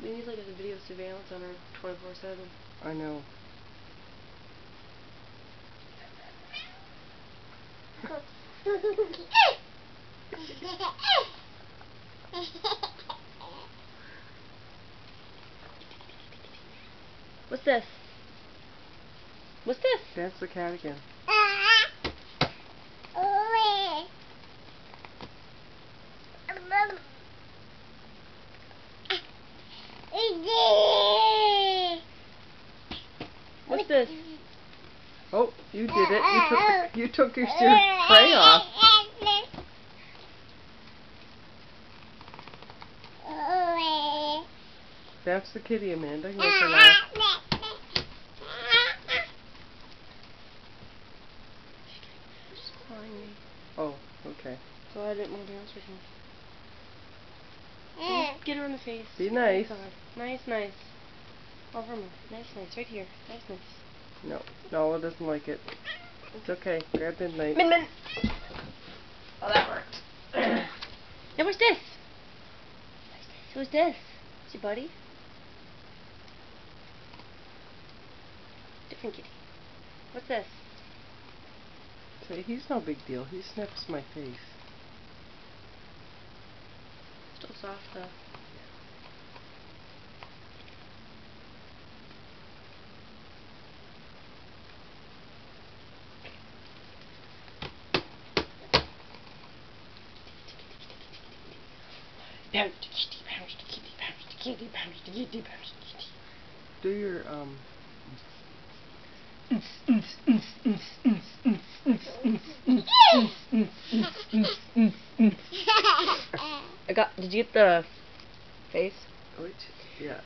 We need like a video surveillance on her 24/7. I know. What's this? What's this? That's the cat again. What's this? Oh, you did it. You took your tray off. That's the kitty, Amanda. Make her laugh. She's calling me. Oh, okay. So I didn't want to answer her. Get her in the face. Be nice. Oh, nice, nice. Over more. Nice, nice. Right here. Nice, nice. No, no, it doesn't like it. It's okay. Grab Midnight. Min Min. Oh, that worked. Now what's this? Who's this? It's your buddy? Different kitty. What's this? Say, he's no big deal. He sniffs my face. Still soft though. Bounce the kitty, bounce the kitty, bounce the kitty, bounce the kitty, bounce the kitty. Do your, did you get the face? which, yeah.